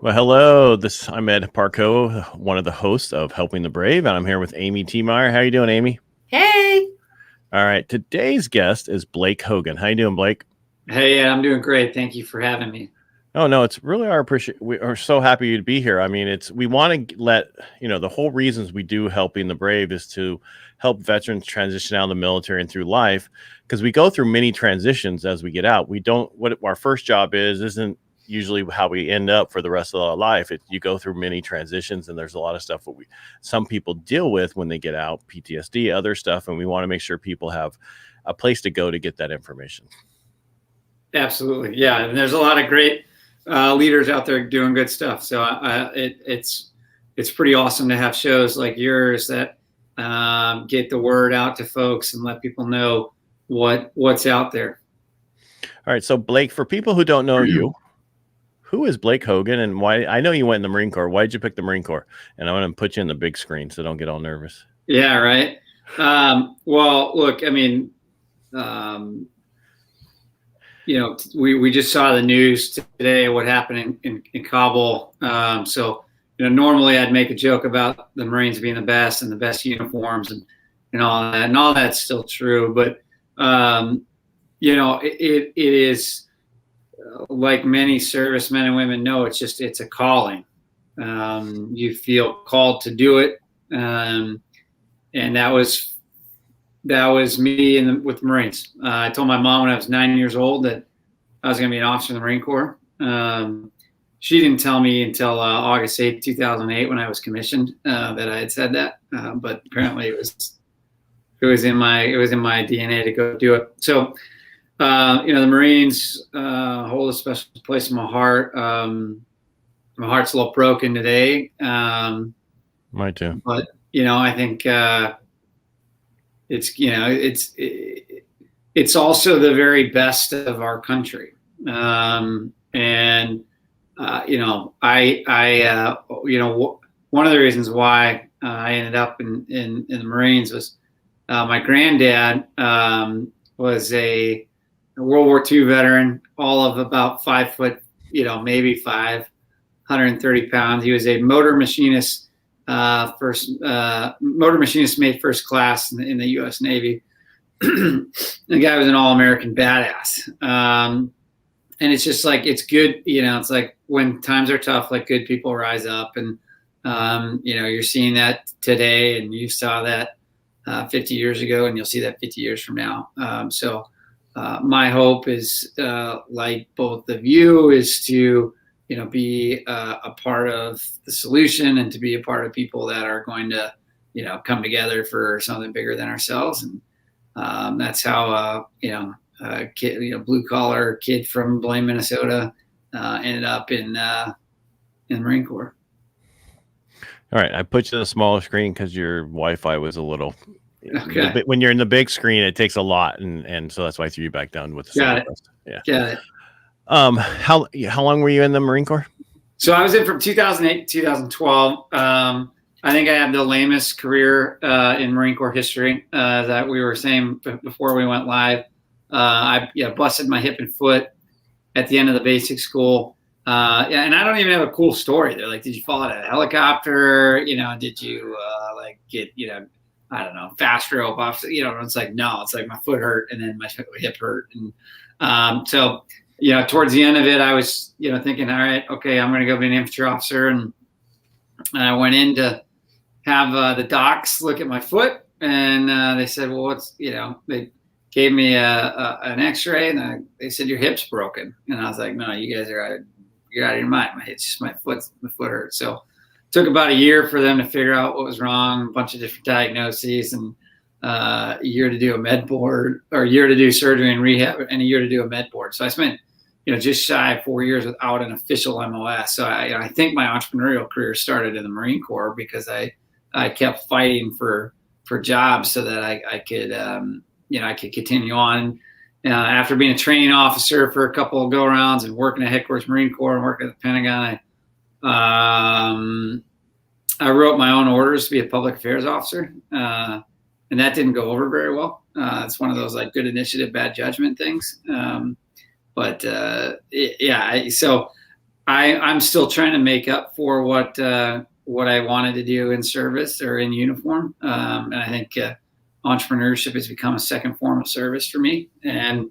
Well, hello. I'm Ed Parcaut, one of the hosts of Helping the Brave, and I'm here with Amy T. Meyer. How you doing, Amy? Hey. All right. Today's guest is Blake Hogan. How you doing, Blake? Hey, I'm doing great. Thank you for having me. Oh no, it's really our appreciate. We are so happy to be here. I mean, we want to let the whole reasons we do Helping the Brave is to help veterans transition out of the military and through life, because we go through many transitions as we get out. We don't what our first job isn't usually how we end up for the rest of our life. You go through many transitions, and there's a lot of stuff that some people deal with when they get out, PTSD, other stuff, and we want to make sure people have a place to go to get that information. Absolutely, yeah. And there's a lot of great leaders out there doing good stuff. So it's pretty awesome to have shows like yours that get the word out to folks and let people know what's out there. All right. So Blake, for people who don't know you, who is Blake Hogan, and why? I know you went in the Marine Corps. Why did you pick the Marine Corps? And I'm going to put you in the big screen, so don't get all nervous. Yeah, right. Well, look, I mean, we just saw the news today, what happened in Kabul. So, normally I'd make a joke about the Marines being the best and the best uniforms and all that, and all that's still true. But, it is like many servicemen and women know, it's a calling. You feel called to do it. And that was me with the Marines. I told my mom when I was 9 years old that I was going to be an officer in the Marine Corps. She didn't tell me until August 8th, 2008, when I was commissioned, that I had said that. But apparently it was in my DNA to go do it. So, the Marines hold a special place in my heart. My heart's a little broken today. Mine too. But I think it's also the very best of our country. One of the reasons why I ended up in the Marines was my granddad was a World War II veteran, all of about 5 foot, maybe 130 pounds. He was a motor machinist. Motor machinist made first class in the U.S. Navy. The guy was an all-American badass. And it's just like, it's good. It's like when times are tough, like good people rise up, and, you're seeing that today, and you saw that 50 years ago, and you'll see that 50 years from now. My hope is, like both of you, is to be a part of the solution and to be a part of people that are going to, come together for something bigger than ourselves. And that's how, blue collar kid from Blaine, Minnesota, ended up in the Marine Corps. All right. I put you on a smaller screen because your Wi-Fi was a little. Okay. When you're in the big screen, it takes a lot, and so that's why I threw you back down with the Got it. Yeah. Got it. How long were you in the Marine Corps? So I was in from 2008 to 2012. I think I have the lamest career in Marine Corps history, that we were saying before we went live. I busted my hip and foot at the end of the basic school. And I don't even have a cool story. They're like, did you fall out of a helicopter? Did you get, I don't know, fast rope off? It's like, no, it's like my foot hurt and then my hip hurt. And so, towards the end of it, I was, thinking, all right, okay, I'm going to go be an infantry officer. And I went in to have the docs look at my foot, and they said, well, they gave me an x-ray, and they said, your hip's broken. And I was like, no, you guys you're out of your mind. It's just my foot hurts. So it took about a year for them to figure out what was wrong, a bunch of different diagnoses, and a year to do a med board, or a year to do surgery and rehab, and a year to do a med board. So I spent, just shy of 4 years without an official MOS. So I think my entrepreneurial career started in the Marine Corps because I kept fighting for jobs so that I could, I could continue on. After being a training officer for a couple of go-rounds and working at Headquarters Marine Corps and working at the Pentagon, I wrote my own orders to be a public affairs officer. And that didn't go over very well. It's one of those like good initiative, bad judgment things. So I'm still trying to make up for what I wanted to do in service or in uniform. And I think entrepreneurship has become a second form of service for me. And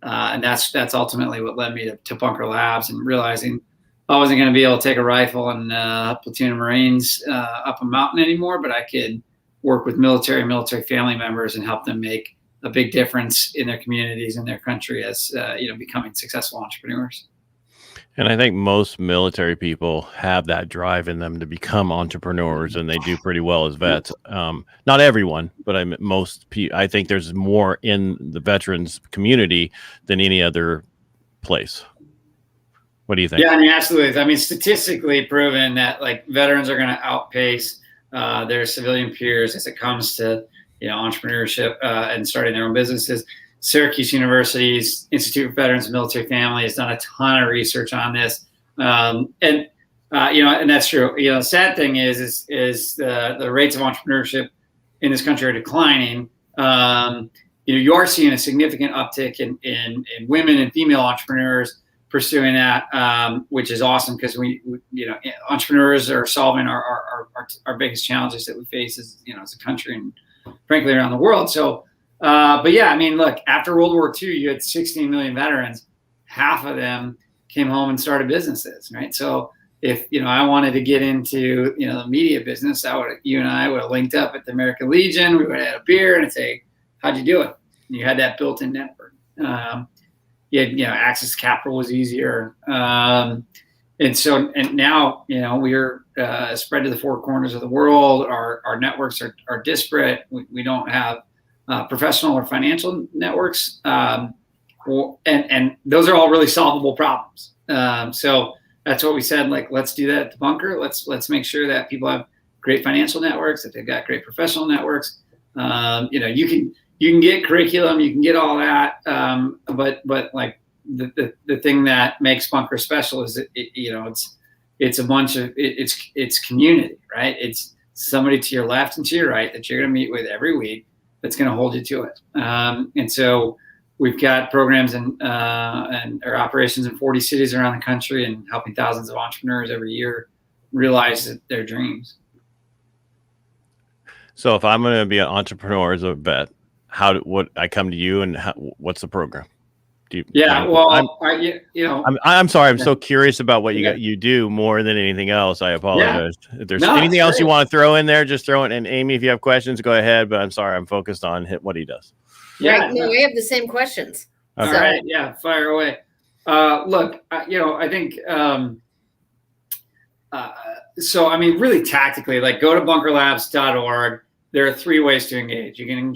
that's ultimately what led me to Bunker Labs, and realizing I wasn't going to be able to take a rifle and a platoon of Marines up a mountain anymore, but I could work with military family members and help them make a big difference in their communities and their country as becoming successful entrepreneurs. And I think most military people have that drive in them to become entrepreneurs, and they do pretty well as vets. Not everyone, but I think there's more in the veterans community than any other place. What do you think? Yeah, I mean, absolutely. I mean, statistically proven that like veterans are going to outpace their civilian peers as it comes to entrepreneurship and starting their own businesses. Syracuse University's Institute for Veterans and Military Family has done a ton of research on this, and that's true. The sad thing is the rates of entrepreneurship in this country are declining. You are seeing a significant uptick in women and female entrepreneurs pursuing that, which is awesome, because we entrepreneurs are solving our biggest challenges that we face as a country and frankly around the world. So. But yeah, I mean, look, after World War II, you had 16 million veterans. Half of them came home and started businesses, right? So if, I wanted to get into, the media business, you and I would have linked up at the American Legion. We would have had a beer and say, how'd you do it? And you had that built-in network. You had, access to capital was easier. And now, we're spread to the four corners of the world. Our networks are disparate. We don't have professional or financial networks, and those are all really solvable problems. So that's what we said. Like, let's do that at the Bunker. Let's make sure that people have great financial networks, that they've got great professional networks. You can get curriculum, you can get all that, but like the thing that makes Bunker special is it's a bunch of it's community, right? It's somebody to your left and to your right that you're going to meet with every week that's going to hold you to it. And so we've got programs and our operations in 40 cities around the country, and helping thousands of entrepreneurs every year realize their dreams. So if I'm going to be an entrepreneur as a vet, what I come to you, and what's the program? I'm sorry. I'm so curious about what you do more than anything else. I apologize. Yeah. If there's anything else you want to throw in there, just throw it. And Amy, if you have questions, go ahead. But I'm sorry, I'm focused on what he does. Yeah, right. No, we have the same questions. Okay. All right. Yeah, fire away. Look, I think. So I mean, really tactically, like, go to bunkerlabs.org. There are 3 ways to engage. You can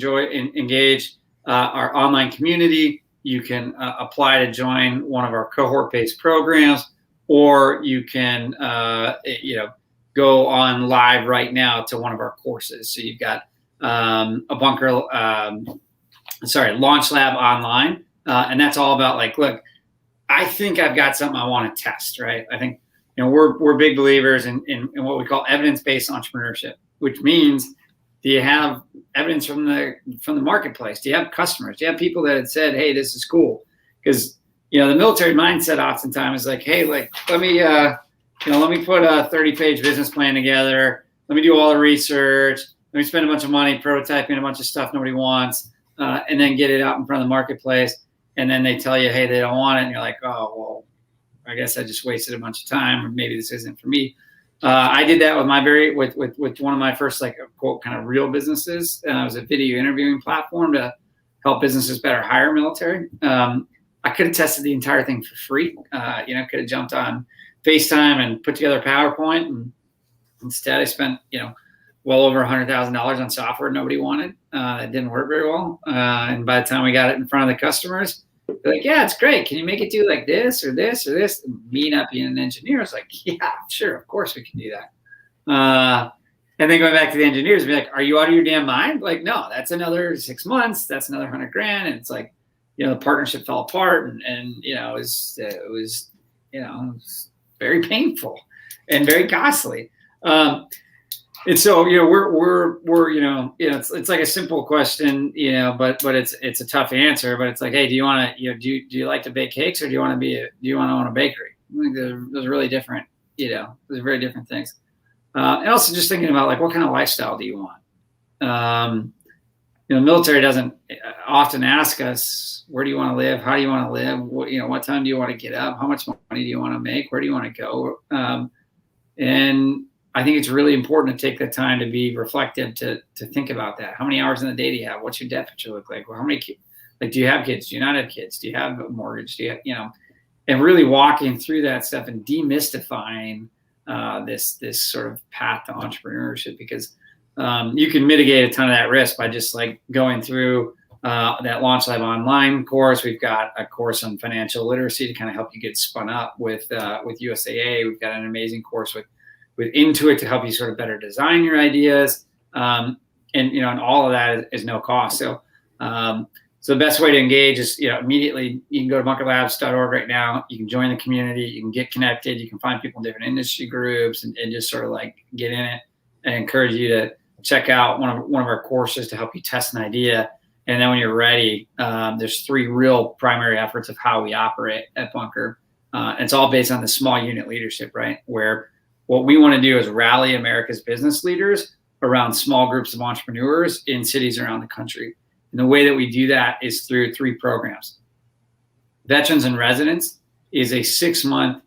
engage our online community. You can apply to join one of our cohort-based programs, or you can, go on live right now to one of our courses. So you've got Launch Lab online, and that's all about like, look, I think I've got something I want to test, right? I think we're big believers in what we call evidence-based entrepreneurship, which means, do you have evidence from the marketplace? Do you have customers? Do you have people that had said, "Hey, this is cool"? Because the military mindset oftentimes is like, "Hey, like let me put a 30-page business plan together. Let me do all the research. Let me spend a bunch of money prototyping a bunch of stuff nobody wants, and then get it out in front of the marketplace." And then they tell you, "Hey, they don't want it," and you're like, "Oh, well, I guess I just wasted a bunch of time, or maybe this isn't for me." I did that with one of my first, like, quote, kind of real businesses. It was a video interviewing platform to help businesses better hire military. I could have tested the entire thing for free. Could have jumped on FaceTime and put together a PowerPoint. And instead, I spent, well over $100,000 on software nobody wanted. It didn't work very well. And by the time we got it in front of the customers, they're like, "Yeah, it's great. Can you make it do like this or this or this?" And me not being an engineer, I was like, "Yeah, sure. Of course we can do that." And then going back to the engineers, be like, "Are you out of your damn mind?" Like, no, that's another 6 months. That's another $100,000. And it's like, the partnership fell apart, and it was very painful and very costly. And so, it's like a simple question, but it's a tough answer. But it's like, hey, do you want to, do you like to bake cakes, or do you want to own a bakery? I think those are really different, those are very different things. And also just thinking about like, what kind of lifestyle do you want? The military doesn't often ask us, where do you want to live? How do you want to live? What time do you want to get up? How much money do you want to make? Where do you want to go? And I think it's really important to take the time to be reflective, to think about that. How many hours in the day do you have? What's your debt picture look like? Well, how many kids? Like, do you have kids? Do you not have kids? Do you have a mortgage? Do you have, and really walking through that stuff and demystifying this sort of path to entrepreneurship, because you can mitigate a ton of that risk by just like going through that Launch Lab online course. We've got a course on financial literacy to kind of help you get spun up with USAA. We've got an amazing course with Intuit to help you sort of better design your ideas. And all of that is no cost. So the best way to engage is, immediately you can go to bunkerlabs.org right now. You can join the community. You can get connected. You can find people in different industry groups and just sort of like get in it. And encourage you to check out one of our courses to help you test an idea. And then when you're ready, there's 3 real primary efforts of how we operate at Bunker. It's all based on the small unit leadership, right? Where what we want to do is rally America's business leaders around small groups of entrepreneurs in cities around the country. And the way that we do that is through 3 programs. Veterans in Residence is a 6-month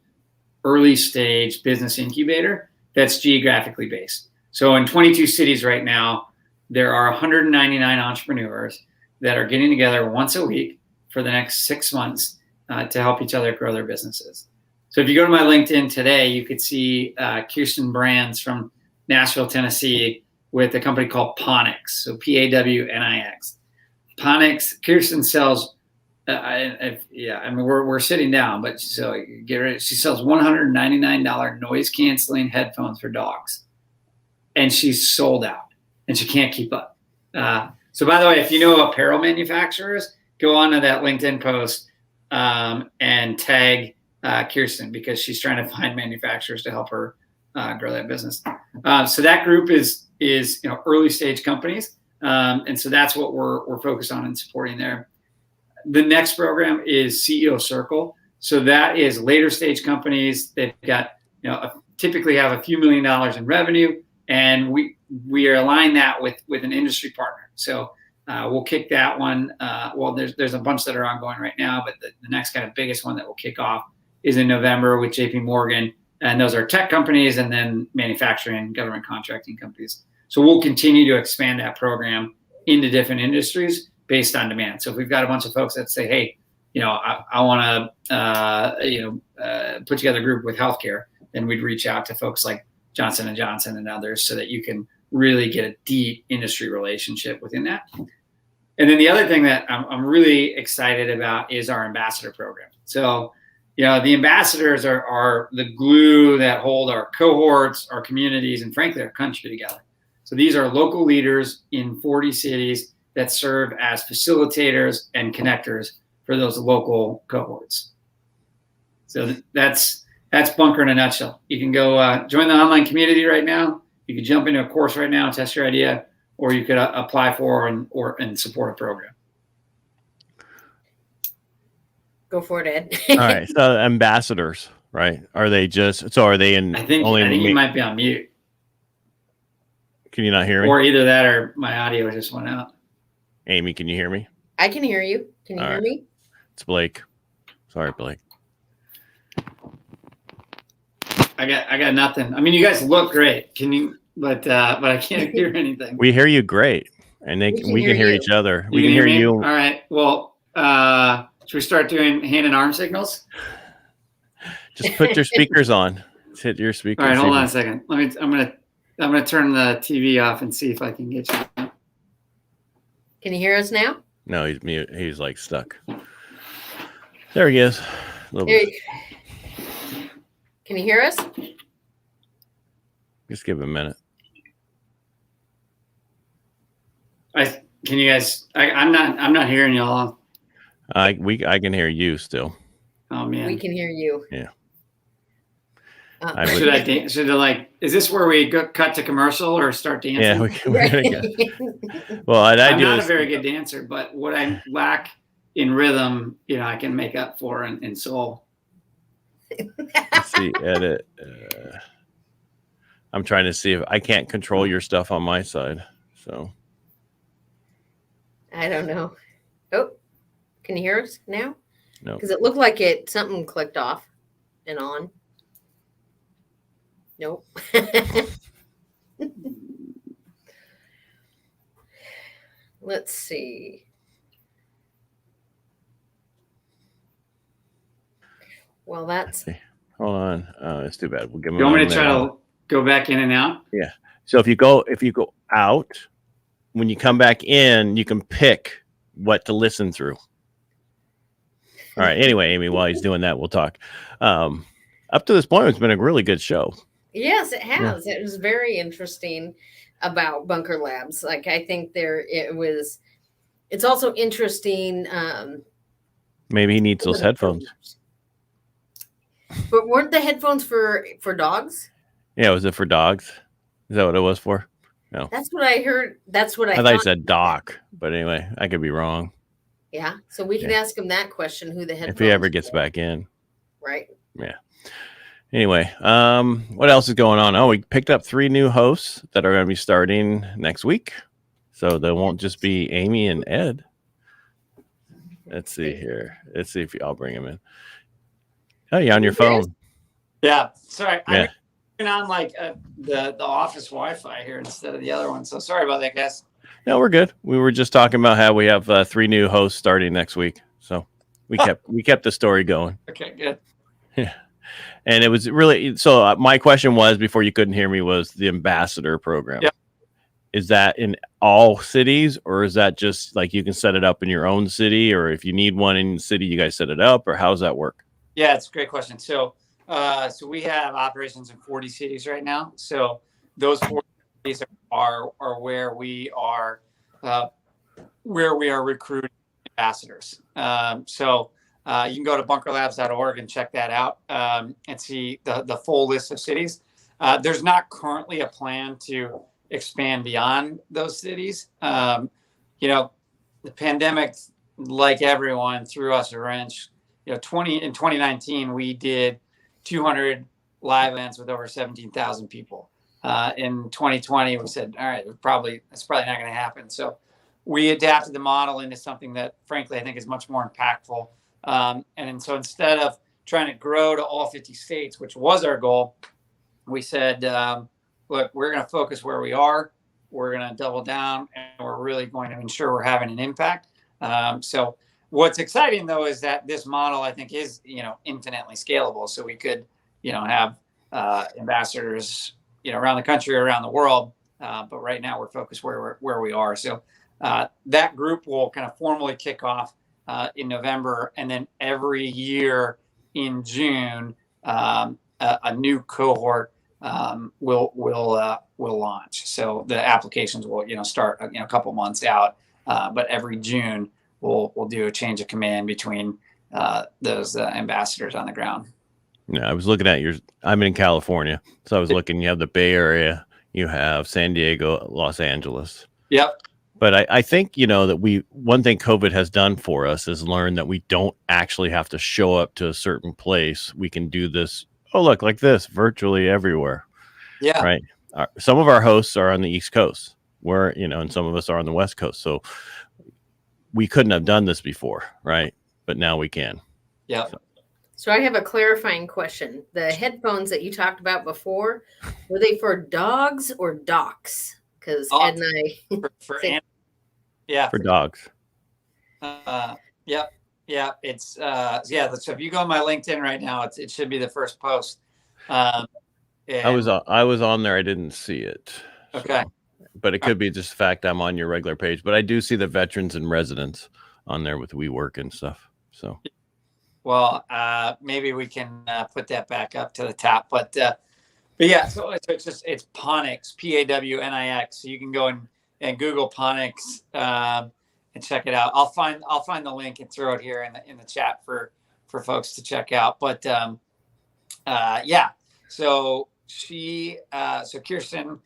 early stage business incubator that's geographically based. So in 22 cities right now, there are 199 entrepreneurs that are getting together once a week for the next 6 months to help each other grow their businesses. So if you go to my LinkedIn today, you could see Kirsten Brands from Nashville, Tennessee, with a company called Ponix, so Pawnix. Ponix, Kirsten sells, we're sitting down, but so get ready. She sells $199 noise canceling headphones for dogs. And she's sold out and she can't keep up. So by the way, if you know apparel manufacturers, go on to that LinkedIn post and tag Kirsten, because she's trying to find manufacturers to help her grow that business. So that group is early stage companies. And so that's what we're focused on and supporting there. The next program is CEO Circle. So that is later stage companies. They've got, typically have a few $1 million in revenue. And we are aligned that with an industry partner. So we'll kick that one. There's a bunch that are ongoing right now, but the next kind of biggest one that will kick off is in November with JP Morgan. And those are tech companies and then manufacturing, government contracting companies. So we'll continue to expand that program into different industries based on demand. So if we've got a bunch of folks that say, hey, I want to put together a group with healthcare, then we'd reach out to folks like Johnson & Johnson and others so that you can really get a deep industry relationship within that. And then the other thing that I'm really excited about is our ambassador program. So, the ambassadors are the glue that hold our cohorts, our communities, and frankly, our country together. So these are local leaders in 40 cities that serve as facilitators and connectors for those local cohorts. So that's Bunker in a nutshell. You can go join the online community right now. You can jump into a course right now and test your idea, or you could apply for and support a program. Go for it, Ed. All right. So ambassadors, right? Are they in? I think you might be on mute. Can you not hear me? Or either that or my audio just went out. Amy, can you hear me? I can hear you. Can you hear me? It's Blake. Sorry, Blake. I got nothing. I mean, you guys look great. Can you? But I can't hear anything. We hear you great, and we can hear each other. We can hear you. All right. Well, should we start doing hand and arm signals? Just put your speakers on. Just hit your speakers. All right. Hold on a second. I'm gonna turn the TV off and see if I can get you. Can you hear us now? No, he's mute. He's like stuck. There he is. Can you hear us? Just give him a minute. Can you guys? I'm not hearing y'all. I can hear you still. Oh man, we can hear you. Yeah. Should I is this where we cut to commercial or start dancing? Yeah, we're gonna go. Well, I'm not a very good dancer, but what I lack in rhythm, I can make up for in soul. Let's see, edit. I'm trying to see if I can't control your stuff on my side. So I don't know. Oh, can you hear us now? no. Because it looked like something clicked off and on. Nope. Let's see. Well, that's. Hold on. It's too bad. We'll give them. You want me to try to go back in and out? Yeah. So if you go out, when you come back in, you can pick what to listen through. All right. Anyway, Amy, while he's doing that, we'll talk. Up to this point, it's been a really good show. Yes, it has. Yeah. It was very interesting about Bunker Labs. Like, I think it's also interesting. Maybe he needs those headphones. But weren't the headphones for dogs? Yeah, was it for dogs? Is that what it was for? No. That's what I heard. That's what I thought you said doc, but anyway, I could be wrong. Yeah. So we can ask him that question, who the headphones if he ever gets back in. Right. Yeah. Anyway, what else is going on? Oh, we picked up 3 new hosts that are going to be starting next week. So they won't just be Amy and Ed. Let's see here. Let's see if I'll bring him in. Oh, you're on your phone. Yeah. Sorry. Yeah. I'm on like the office Wi-Fi here instead of the other one. So sorry about that, guys. No, we're good. We were just talking about how we have 3 new hosts starting next week. So we kept the story going. Okay, good. Yeah. And it was really, so my question was, before you couldn't hear me, was the ambassador program. Yep. Is that in all cities, or is that just like you can set it up in your own city, or if you need one in the city, you guys set it up, or how does that work? Yeah, it's a great question. So we have operations in 40 cities right now. So those 40 cities are where we are recruiting ambassadors. So you can go to bunkerlabs.org and check that out and see the full list of cities. There's not currently a plan to expand beyond those cities. The pandemic, like everyone, threw us a wrench. In 2019, we did 200 live events with over 17,000 people. In 2020, we said, all right, that's probably not going to happen. So we adapted the model into something that, frankly, I think is much more impactful. And so instead of trying to grow to all 50 states, which was our goal, we said, look, we're going to focus where we are. We're going to double down, and we're really going to ensure we're having an impact. So what's exciting, though, is that this model, I think, is, infinitely scalable. So we could, have ambassadors, around the country, around the world. But right now we're focused where we are. So that group will kind of formally kick off in November, and then every year in June, a new cohort will launch. So the applications will start a couple months out, but every June we'll do a change of command between those ambassadors on the ground. Yeah, I was looking at I'm in California, so I was looking. You have the Bay Area, you have San Diego, Los Angeles. Yep. But I think, that one thing COVID has done for us is learn that we don't actually have to show up to a certain place. We can do this. Oh, look, like this virtually everywhere. Yeah. Right. Some of our hosts are on the East Coast, and some of us are on the West Coast. So we couldn't have done this before. Right. But now we can. Yeah. So I have a clarifying question. The headphones that you talked about before, were they for dogs or docs? Because Ed and I for dogs. Yep. Yeah. It's so if you go on my LinkedIn right now, it should be the first post. I was on there. I didn't see it. Okay. So, but it could be just the fact I'm on your regular page. But I do see the veterans and residents on there with WeWork and stuff. So. Well, maybe we can put that back up to the top, but yeah, so it's Ponix, Pawnix. So you can go and Google Ponix and check it out. I'll find the link and throw it here in the chat for folks to check out. But yeah, so Kirsten,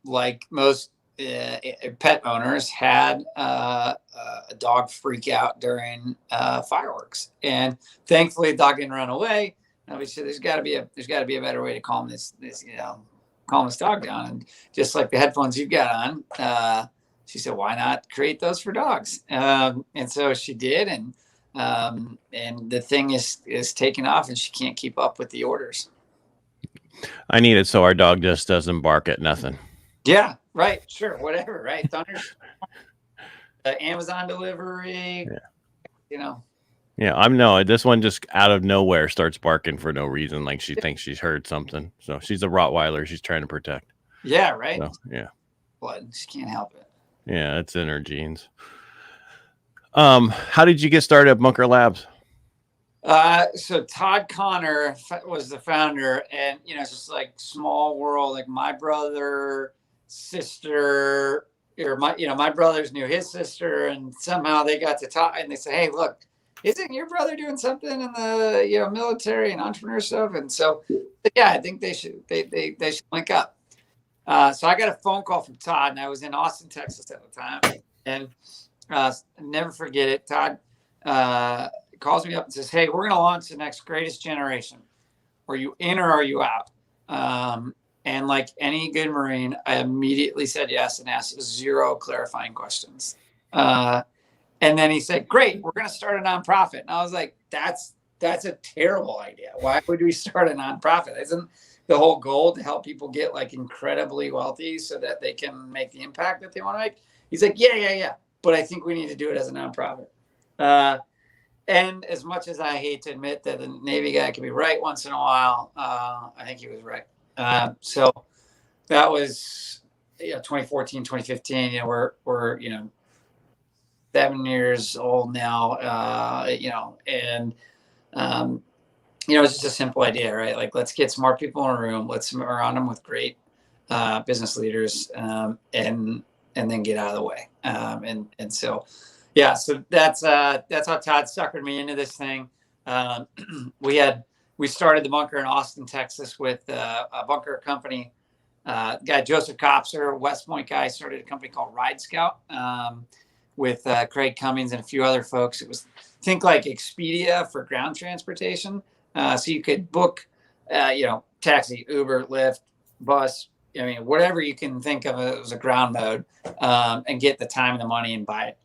like most pet owners had a dog freak out during fireworks, and thankfully the dog didn't run away. And we said there's got to be a better way to calm this calm this dog down. And just like the headphones you've got on, she said, why not create those for dogs? And so she did, and the thing is taking off, and she can't keep up with the orders. I need it so our dog just doesn't bark at nothing. Yeah, right. Sure. Whatever. Right. Thunder, Amazon delivery, Yeah, this one just out of nowhere starts barking for no reason. Like she thinks she's heard something. So she's a Rottweiler she's trying to protect. Yeah. Right. So, yeah. Blood. She can't help it. Yeah. It's in her genes. How did you get started at Bunker Labs? So Todd Connor was the founder, and it's just like small world. Like my brother, sister, or my brothers knew his sister, and somehow they got to talk, and they say, "Hey, look, isn't your brother doing something in the military and entrepreneur stuff?" And so, yeah, I think they should link up. So I got a phone call from Todd, and I was in Austin, Texas at the time, and never forget it. Todd calls me up and says, "Hey, we're going to launch the next greatest generation. Are you in or are you out?" And like any good Marine, I immediately said yes and asked 0 clarifying questions. And then he said, "Great, we're going to start a nonprofit." And I was like, that's a terrible idea. Why would we start a nonprofit? Isn't the whole goal to help people get like incredibly wealthy so that they can make the impact that they want to make? He's like, yeah. But I think we need to do it as a nonprofit. And as much as I hate to admit that the Navy guy can be right once in a while, I think he was right. So that was 2014, 2015. We're 7 years old now. And it's just a simple idea, right? Like, let's get smart people in a room. Let's surround them with great business leaders, and then get out of the way. And so. Yeah, so that's how Todd suckered me into this thing. We started the bunker in Austin, Texas, with a bunker company. Guy Joseph Kopser, West Point guy, started a company called Ride Scout with Craig Cummings and a few other folks. It was, think like Expedia for ground transportation. So you could book, taxi, Uber, Lyft, bus. Whatever you can think of it was a ground mode, and get the time and the money and buy it.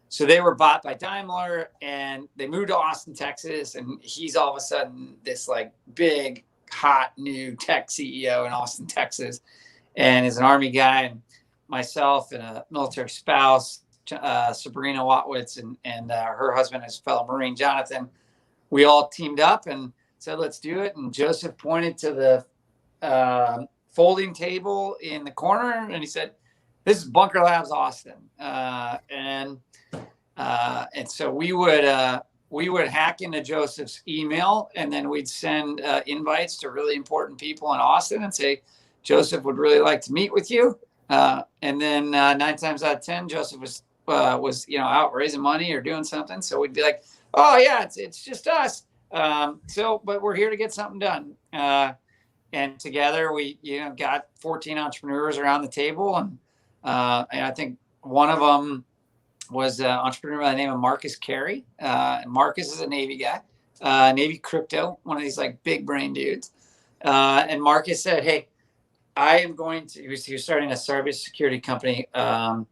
So they were bought by Daimler, and they moved to Austin, Texas, and he's all of a sudden this like big, hot new tech CEO in Austin, Texas, and is an Army guy. And myself and a military spouse, Sabrina Watwitz, and her husband is fellow Marine, Jonathan. We all teamed up and said, let's do it. And Joseph pointed to the folding table in the corner, and he said, "This is Bunker Labs Austin." And so we would hack into Joseph's email, and then we'd send invites to really important people in Austin and say, "Joseph would really like to meet with you." And then 9 times out of 10, Joseph was out raising money or doing something. So we'd be like, "Oh yeah, it's just us." But we're here to get something done. And together we got 14 entrepreneurs around the table, and I think one of them was an entrepreneur by the name of Marcus Carey. Marcus is a Navy guy, Navy crypto, one of these like big brain dudes. And Marcus said, "Hey, I am going to," he was starting a cybersecurity company called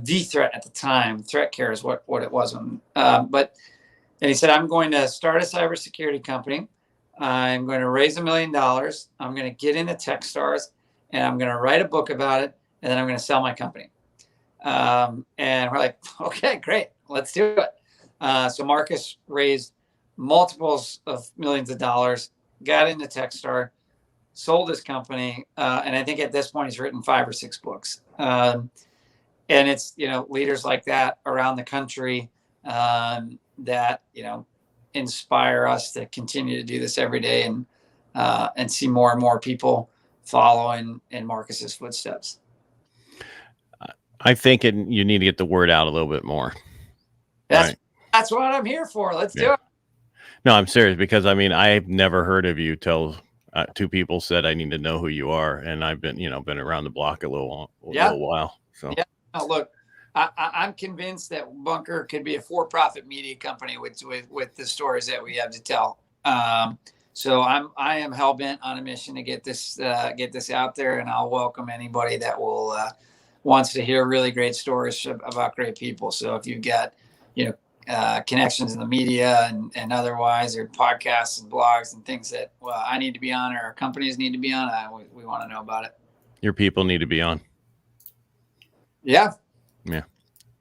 The Threat at the time. Threat Care is what it was. And he said, "I'm going to start a cybersecurity company. I'm going to raise $1 million. I'm going to get into Techstars, and I'm going to write a book about it, and then I'm going to sell my company." And we're like, "Okay, great, let's do it." So Marcus raised multiples of millions of dollars, got into Techstar, sold his company, and I think at this point he's written 5 or 6 books. And it's leaders like that around the country that inspire us to continue to do this every day and see more and more people follow in Marcus's footsteps. I think you need to get the word out a little bit more. That's what I'm here for. Let's do it. No, I'm serious, because I've never heard of you till two people said I need to know who you are, and I've been around the block a little while. So yeah, no, look, I'm convinced that Bunker could be a for-profit media company with the stories that we have to tell. So I am hell bent on a mission to get this out there, and I'll welcome anybody that will wants to hear really great stories about great people. So if you've got connections in the media and otherwise, or podcasts and blogs and things that I need to be on, or our companies need to be on, we want to know about it. Your people need to be on. Yeah.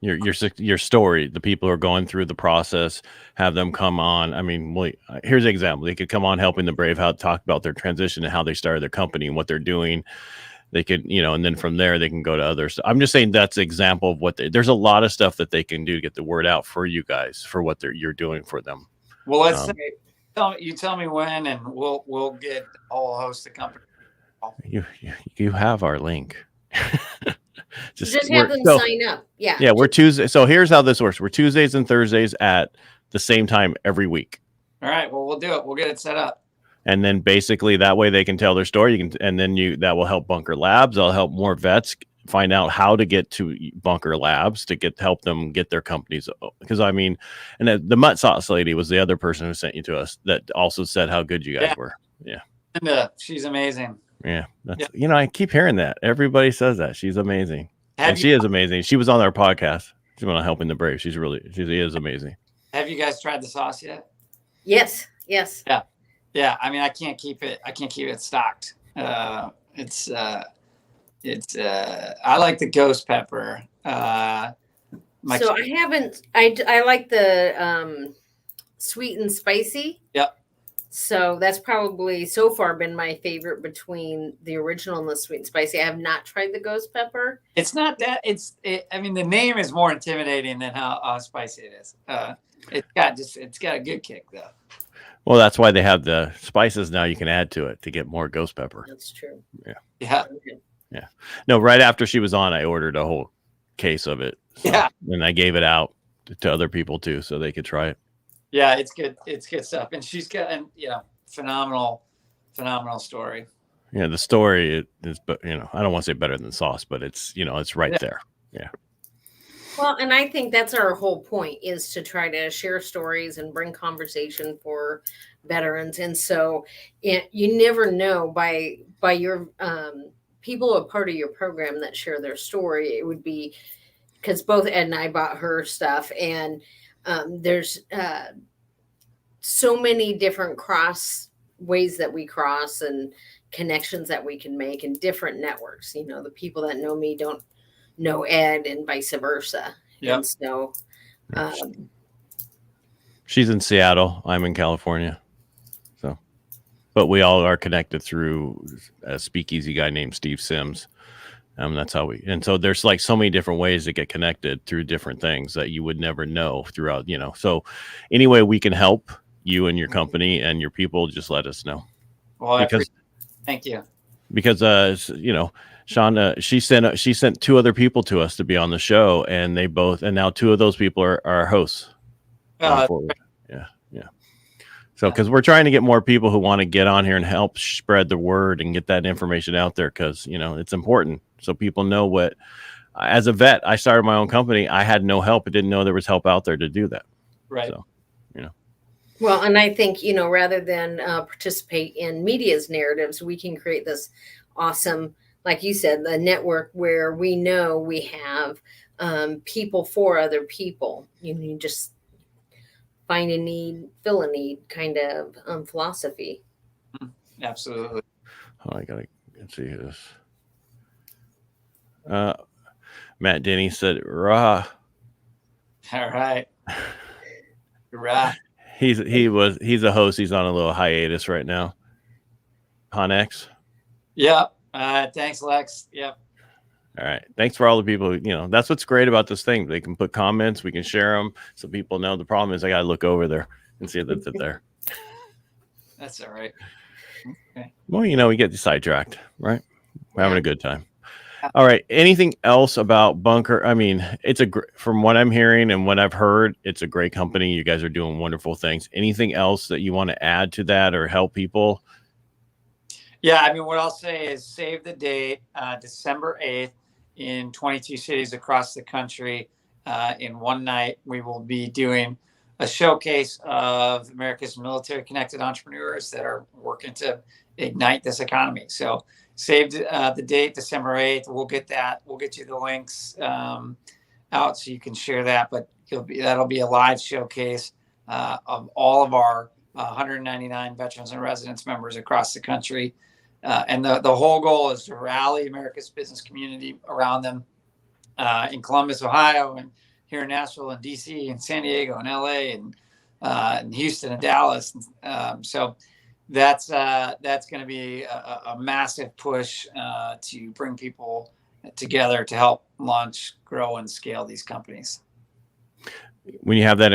Your story, the people who are going through the process, have them come on. I mean, here's an example. They could come on Helping the Brave, how to talk about their transition and how they started their company and what they're doing. They could, and then from there they can go to others. I'm just saying that's an example of what there's a lot of stuff that they can do to get the word out for you guys, for what you're doing for them. Well, let's tell me when, and we'll get a whole host of companies. You have our link. just have them sign up. Yeah, we're Tuesday. So here's how this works. We're Tuesdays and Thursdays at the same time every week. All right. Well, we'll do it. We'll get it set up. And then basically that way they can tell their story. That will help Bunker Labs. That'll help more vets find out how to get to Bunker Labs to help them get their companies. Because I mean, and the Mutt Sauce lady was the other person who sent you to us that also said how good you guys were. Yeah. And she's amazing. Yeah. I keep hearing that. Everybody says that. She's amazing. She is amazing. She was on our podcast. She's on Helping the Brave. She is amazing. Have you guys tried the sauce yet? Yes. Yeah, I mean, I can't keep it stocked. I like the ghost pepper. I haven't. I like the sweet and spicy. Yep. So that's probably so far been my favorite between the original and the sweet and spicy. I have not tried the ghost pepper. It's not that. I mean, the name is more intimidating than how spicy it is. It's got a good kick though. Well, that's why they have the spices now you can add to it to get more ghost pepper. That's true. Yeah. No, right after she was on, I ordered a whole case of it. So, yeah. And I gave it out to other people too, so they could try it. Yeah, it's good. It's good stuff. And she's got phenomenal story. Yeah, the story is, but I don't want to say better than sauce, but it's it's right there. Yeah. Well, and I think that's our whole point, is to try to share stories and bring conversation for veterans. And so you never know by your people a part of your program that share their story. It would be because both Ed and I bought her stuff, and there's so many different ways that we cross and connections that we can make in different networks. The people that know me don't know Ed, and vice versa. Yeah. And so she's in Seattle. I'm in California. So, but we all are connected through a speakeasy guy named Steve Sims. That's how and so there's like so many different ways to get connected through different things that you would never know throughout, So anyway, we can help you and your company and your people, just let us know. Well, thank you. Because, Shauna, she sent two other people to us to be on the show, and now two of those people are our hosts. Yeah. So, because we're trying to get more people who want to get on here and help spread the word and get that information out there, because it's important so people know what. As a vet, I started my own company. I had no help. I didn't know there was help out there to do that. Right. So, Well, and I think rather than participate in media's narratives, we can create this awesome, like you said, the network where we know we have people for other people. You just find a need, fill a need kind of philosophy. Absolutely. Oh, I gotta see this. Matt Denny said, "Rah." All right. Rah. He's a host. He's on a little hiatus right now. Connex. Yep. Thanks, Lex. Yep. All right. Thanks for all the people. That's what's great about this thing. They can put comments. We can share them so people know. The problem is I got to look over there and see if it's there. That's all right. Okay. Well, we get sidetracked, right? We're having a good time. All right. Anything else about Bunker? I mean, from what I'm hearing and what I've heard, it's a great company. You guys are doing wonderful things. Anything else that you want to add to that or help people? Yeah, I mean, what I'll say is save the date, December 8th in 22 cities across the country. In one night, we will be doing a showcase of America's military-connected entrepreneurs that are working to ignite this economy. So save the date, December 8th. We'll get that. We'll get you the links out so you can share that. But that'll be a live showcase of all of our 199 veterans and residents members across the country. And the whole goal is to rally America's business community around them in Columbus, Ohio, and here in Nashville and DC and San Diego and LA and Houston and Dallas. So that's going to be a massive push to bring people together to help launch, grow, and scale these companies. When you have that,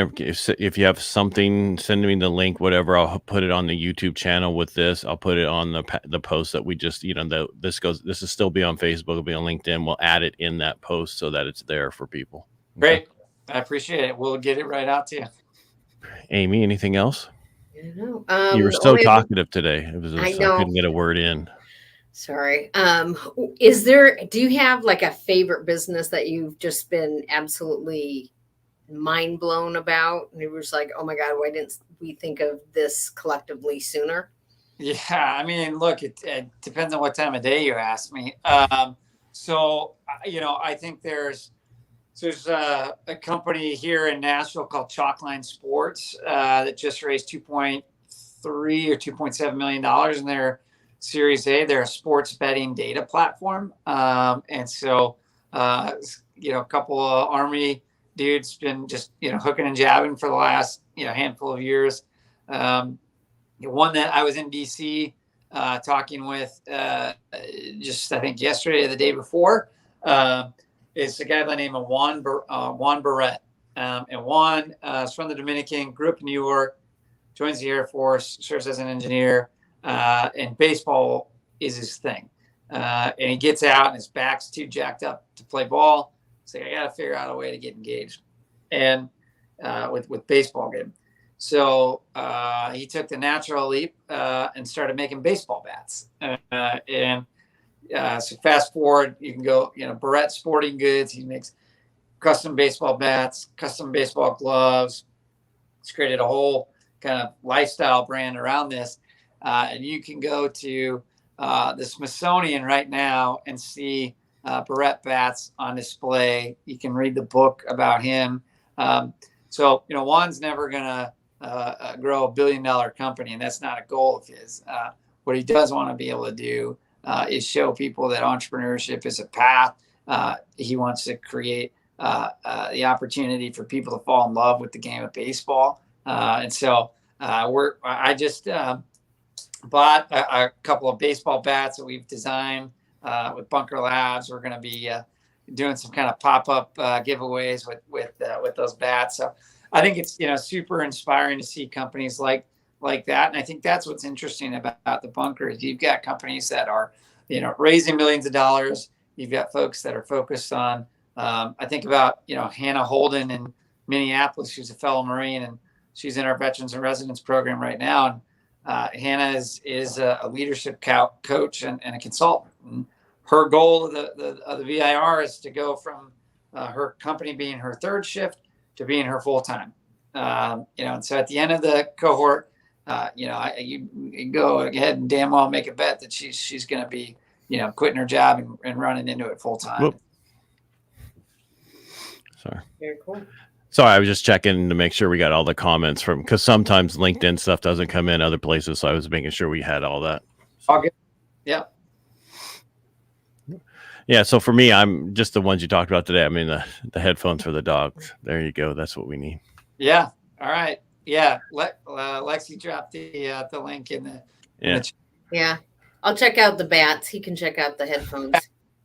if you have something, send me the link, whatever. I'll put it on the YouTube channel with this. I'll put it on the post that we just, this will still be on Facebook. It'll be on LinkedIn. We'll add it in that post so that it's there for people. Great. I appreciate it. We'll get it right out to you. Amy, anything else? You were so talkative today. It was I couldn't get a word in. Sorry. Do you have like a favorite business that you've just been absolutely mind blown about, and it was like, oh my God, why didn't we think of this collectively sooner? Yeah, I mean, look, it depends on what time of day you ask me. So I think there's a company here in Nashville called Chalkline Sports that just raised $2.3 or $2.7 million in their Series A. They're a sports betting data platform, and so a couple of Army dude's been just hooking and jabbing for the last handful of years. One that I was in DC talking with just I think yesterday or the day before is a guy by the name of Juan Barrett. And Juan is from the Dominican, grew up in New York, joins the Air Force, serves as an engineer, and baseball is his thing. And he gets out and his back's too jacked up to play ball. So I got to figure out a way to get engaged, and with baseball game. So he took the natural leap and started making baseball bats. So fast forward, you can go, Barrett Sporting Goods. He makes custom baseball bats, custom baseball gloves. He's created a whole kind of lifestyle brand around this. And you can go to the Smithsonian right now and see Barrett bats on display. You can read the book about him. So Juan's never gonna grow $1 billion company, and that's not a goal of his. What he does want to be able to do is show people that entrepreneurship is a path. He wants to create the opportunity for people to fall in love with the game of baseball. And so I just bought a couple of baseball bats that we've designed with Bunker Labs. We're going to be doing some kind of pop-up giveaways with those bats. So I think it's super inspiring to see companies like that. And I think that's what's interesting about the Bunker is you've got companies that are raising millions of dollars. You've got folks that are focused on I think about Hannah Holden in Minneapolis, who's a fellow Marine, and she's in our Veterans and Residents program right now. And Hannah is a leadership coach and a consultant. And her goal of the VIR is to go from her company being her third shift to being her full time. And so at the end of the cohort, you go ahead and damn well make a bet that she's going to be quitting her job and running into it full time. Whoop. Sorry. Very cool. Sorry, I was just checking to make sure we got all the comments because sometimes LinkedIn stuff doesn't come in other places. So I was making sure we had all that. All good. Yeah. Yeah. So for me, I'm just the ones you talked about today. I mean, the headphones for the dogs. There you go. That's what we need. Yeah. All right. Yeah. Lexi dropped the link in the Yeah. I'll check out the bats. He can check out the headphones.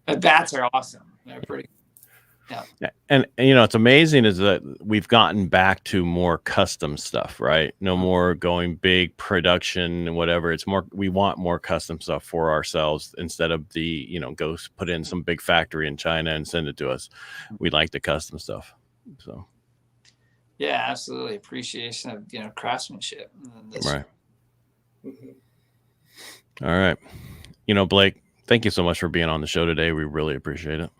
The bats are awesome. They're pretty. Yeah. And it's amazing is that we've gotten back to more custom stuff, right? No more going big production and whatever. It's more, we want more custom stuff for ourselves instead of go put in some big factory in China and send it to us. We like the custom stuff. So. Yeah, absolutely. Appreciation of, craftsmanship. Right. All right. Blake, thank you so much for being on the show today. We really appreciate it.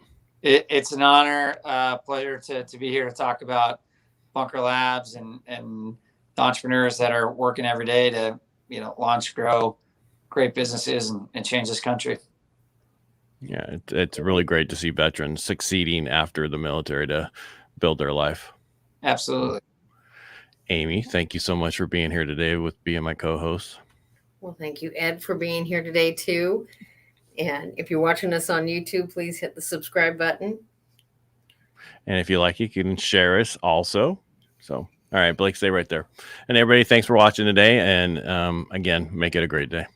It's an honor, pleasure to be here to talk about Bunker Labs and the entrepreneurs that are working every day to, launch, grow great businesses and change this country. Yeah, it's really great to see veterans succeeding after the military to build their life. Absolutely. Amy, thank you so much for being here today with being my co-host. Well, thank you, Ed, for being here today, too. And if you're watching us on YouTube, please hit the subscribe button. And if you like it, you can share us also. So, all right, Blake, stay right there. And everybody, thanks for watching today. And again, make it a great day.